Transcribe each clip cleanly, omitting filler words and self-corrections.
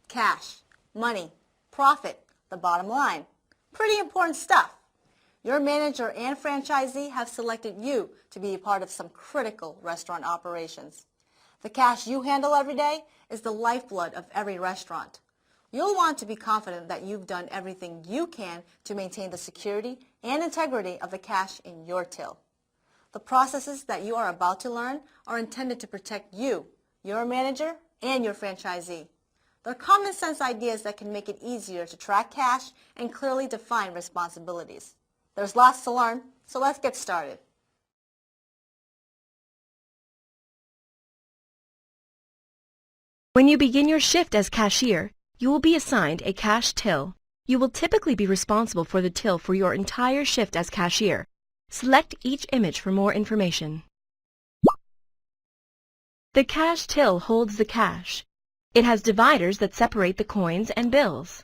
cash, money, profit, the bottom line. Pretty important stuff. Your manager and franchisee have selected you to be a part of some critical restaurant operations. The cash you handle every day is the lifeblood of every restaurant. You'll want to be confident that you've done everything you can to maintain the security and integrity of the cash in your till. The processes that you are about to learn are intended to protect you, your manager, and your franchisee. They're common sense ideas that can make it easier to track cash and clearly define responsibilities. There's lots to learn, so let's get started. When you begin your shift as cashier, you will be assigned a cash till. You will typically be responsible for the till for your entire shift as cashier. Select each image for more information. The cash till holds the cash. It has dividers that separate the coins and bills.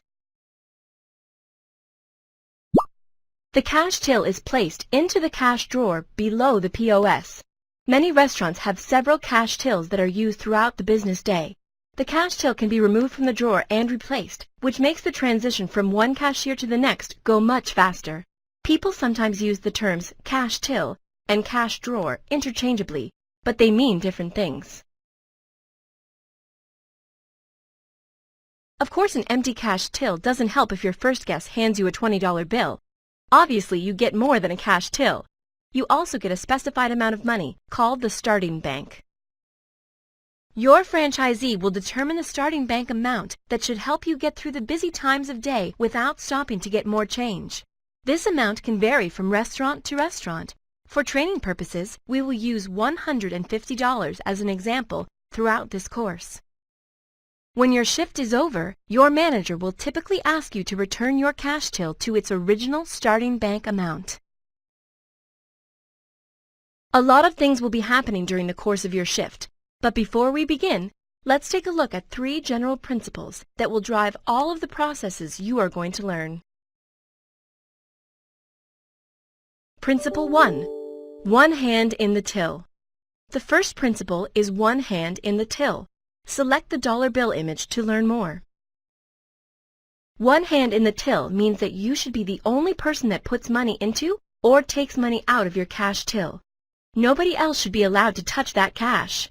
The cash till is placed into the cash drawer below the POS. Many restaurants have several cash tills that are used throughout the business day. The cash till can be removed from the drawer and replaced, which makes the transition from one cashier to the next go much faster. People sometimes use the terms cash till and cash drawer interchangeably, but they mean different things. Of course, an empty cash till doesn't help if your first guest hands you a $20 bill. Obviously, you get more than a cash till. You also get a specified amount of money, called the starting bank. Your franchisee will determine the starting bank amount that should help you get through the busy times of day without stopping to get more change. This amount can vary from restaurant to restaurant. For training purposes, we will use $150 as an example throughout this course. When your shift is over, your manager will typically ask you to return your cash till to its original starting bank amount. A lot of things will be happening during the course of your shift, but before we begin, let's take a look at 3 general principles that will drive all of the processes you are going to learn. Principle 1. One hand in the till. The first principle is one hand in the till. Select the dollar bill image to learn more. One hand in the till means that you should be the only person that puts money into or takes money out of your cash till. Nobody else should be allowed to touch that cash.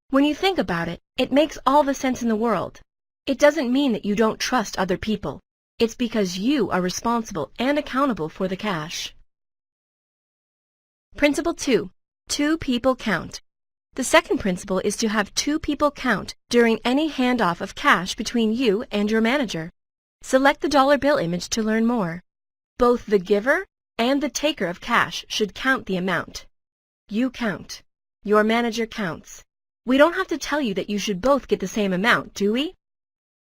When you think about it, it makes all the sense in the world. It doesn't mean that you don't trust other people. It's because you are responsible and accountable for the cash. Principle 2. 2 people count. The second principle is to have 2 people count during any handoff of cash between you and your manager. Select the dollar bill image to learn more. Both the giver and the taker of cash should count the amount. You count. Your manager counts. We don't have to tell you that you should both get the same amount, do we?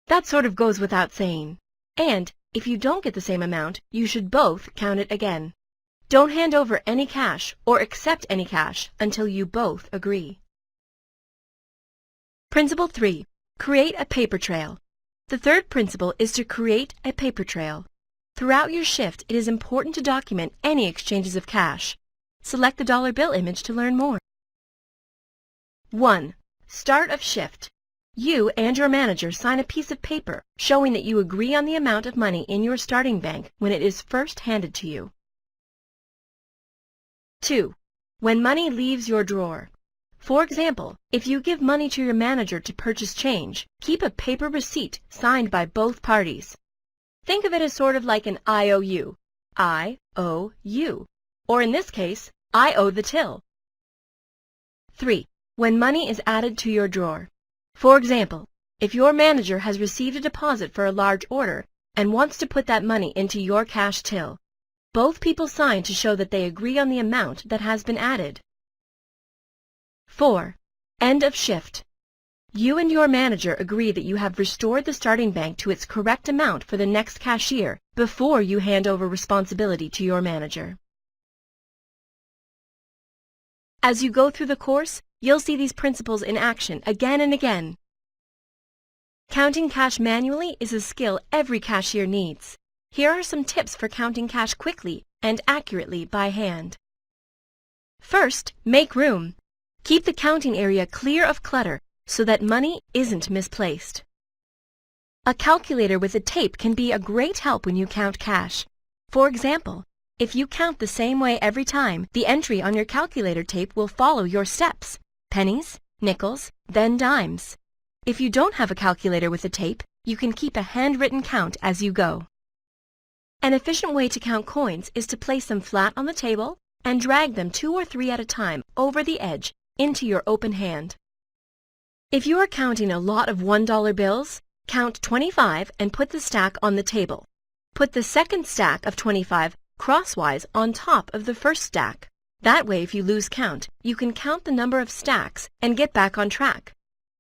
That sort of goes without saying. And if you don't get the same amount, you should both count it again. Don't hand over any cash or accept any cash until you both agree. Principle 3. Create a paper trail. The third principle is to create a paper trail. Throughout your shift, it is important to document any exchanges of cash. Select the dollar bill image to learn more. 1. Start of shift. You and your manager sign a piece of paper showing that you agree on the amount of money in your starting bank when it is first handed to you. 2. When money leaves your drawer. For example, if you give money to your manager to purchase change, keep a paper receipt signed by both parties. Think of it as sort of like an IOU. I owe you. Or in this case, I owe the till. 3. When money is added to your drawer. For example, if your manager has received a deposit for a large order and wants to put that money into your cash till, both people sign to show that they agree on the amount that has been added. 4. End of shift. You and your manager agree that you have restored the starting bank to its correct amount for the next cashier before you hand over responsibility to your manager. As you go through the course, you'll see these principles in action again and again. Counting cash manually is a skill every cashier needs. Here are some tips for counting cash quickly and accurately by hand. First, make room. Keep the counting area clear of clutter so that money isn't misplaced. A calculator with a tape can be a great help when you count cash. For example, if you count the same way every time, the entry on your calculator tape will follow your steps: pennies, nickels, then dimes. If you don't have a calculator with a tape, you can keep a handwritten count as you go. An efficient way to count coins is to place them flat on the table and drag them 2 or 3 at a time over the edge into your open hand. If you are counting a lot of $1 bills, count 25 and put the stack on the table. Put the second stack of 25 crosswise on top of the first stack. That way, if you lose count, you can count the number of stacks and get back on track.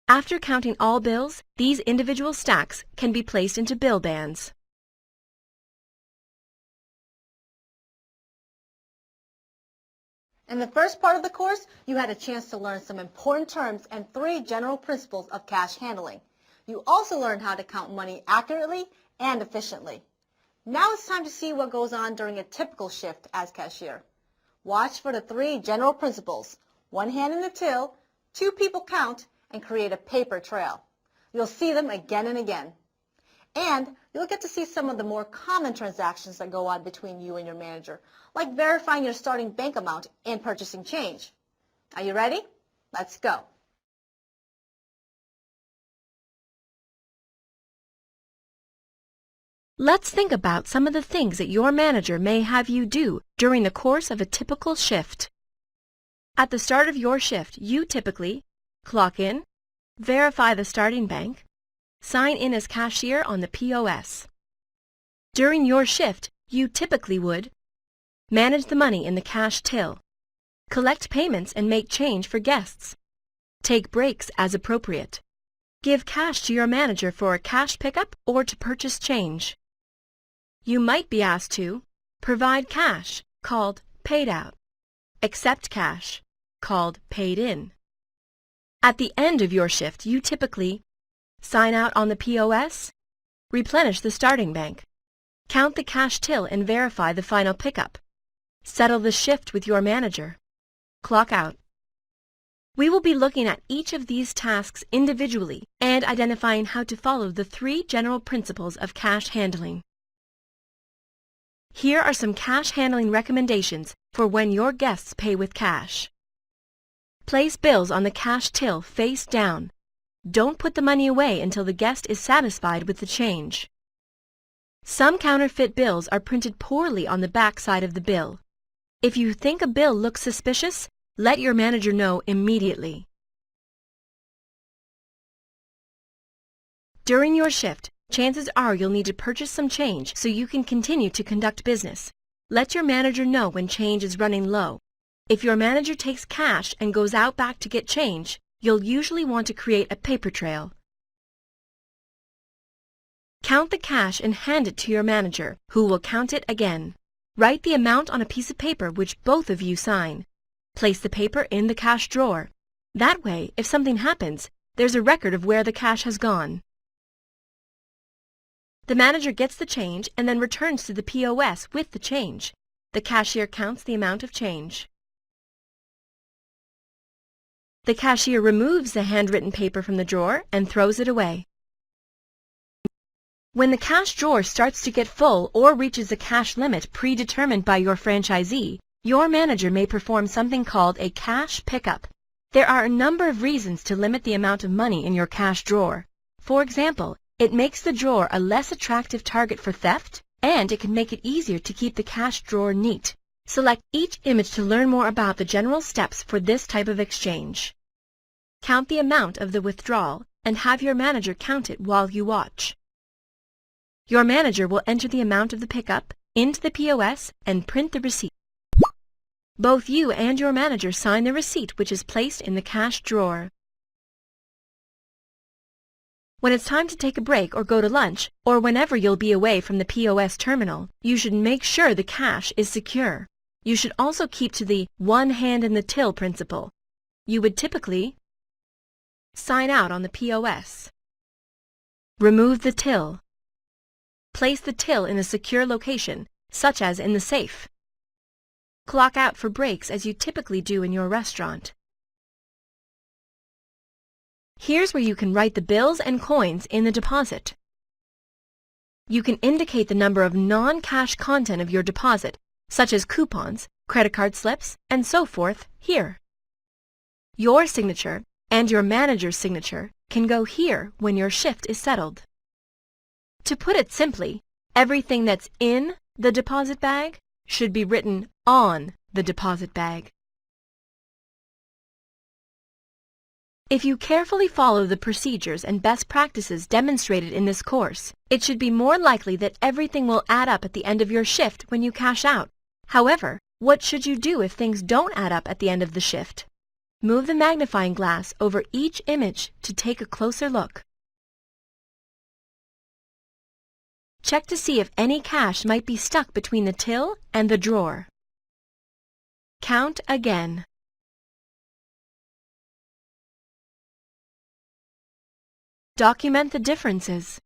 After counting all bills, these individual stacks can be placed into bill bands. In the first part of the course, you had a chance to learn some important terms and 3 general principles of cash handling. You also learned how to count money accurately and efficiently. Now it's time to see what goes on during a typical shift as cashier. Watch for the 3 general principles: 1 hand in the till, 2 people count, and create a paper trail. You'll see them again and again. And you'll get to see some of the more common transactions that go on between you and your manager, like verifying your starting bank amount and purchasing change. Are you ready? Let's go. Let's think about some of the things that your manager may have you do during the course of a typical shift. At the start of your shift, you typically clock in, verify the starting bank, sign in as cashier on the POS. During your shift, you typically would manage the money in the cash till, collect payments and make change for guests, take breaks as appropriate, give cash to your manager for a cash pickup or to purchase change. You might be asked to provide cash, called paid out, accept cash, called paid in. At the end of your shift, you typically sign out on the POS, replenish the starting bank, count the cash till and verify the final pickup, settle the shift with your manager, clock out. We will be looking at each of these tasks individually and identifying how to follow the 3 general principles of cash handling. Here are some cash handling recommendations for when your guests pay with cash. Place bills on the cash till face down. Don't put the money away until the guest is satisfied with the change. Some counterfeit bills are printed poorly on the back side of the bill. If you think a bill looks suspicious, let your manager know immediately. During your shift, chances are you'll need to purchase some change so you can continue to conduct business. Let your manager know when change is running low. If your manager takes cash and goes out back to get change, you'll usually want to create a paper trail. Count the cash and hand it to your manager, who will count it again. Write the amount on a piece of paper which both of you sign. Place the paper in the cash drawer. That way, if something happens, there's a record of where the cash has gone. The manager gets the change and then returns to the POS with the change. The cashier counts the amount of change. The cashier removes the handwritten paper from the drawer and throws it away. When the cash drawer starts to get full or reaches a cash limit predetermined by your franchisee, your manager may perform something called a cash pickup. There are a number of reasons to limit the amount of money in your cash drawer. For example, it makes the drawer a less attractive target for theft, and it can make it easier to keep the cash drawer neat. Select each image to learn more about the general steps for this type of exchange. Count the amount of the withdrawal and have your manager count it while you watch. Your manager will enter the amount of the pickup into the POS and print the receipt. Both you and your manager sign the receipt which is placed in the cash drawer. When it's time to take a break or go to lunch, or whenever you'll be away from the POS terminal, you should make sure the cash is secure. You should also keep to the 1 hand in the till principle. You would typically sign out on the POS. Remove the till. Place the till in a secure location, such as in the safe. Clock out for breaks as you typically do in your restaurant. Here's where you can write the bills and coins in the deposit. You can indicate the number of non-cash content of your deposit, such as coupons, credit card slips, and so forth, here. Your signature and your manager's signature can go here when your shift is settled. To put it simply, everything that's in the deposit bag should be written on the deposit bag. If you carefully follow the procedures and best practices demonstrated in this course, it should be more likely that everything will add up at the end of your shift when you cash out. However, what should you do if things don't add up at the end of the shift? Move the magnifying glass over each image to take a closer look. Check to see if any cash might be stuck between the till and the drawer. Count again. Document the differences.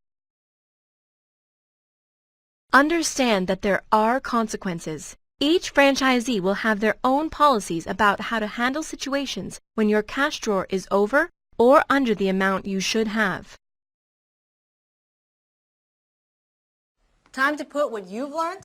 Understand that there are consequences. Each franchisee will have their own policies about how to handle situations when your cash drawer is over or under the amount you should have. Time to put what you've learned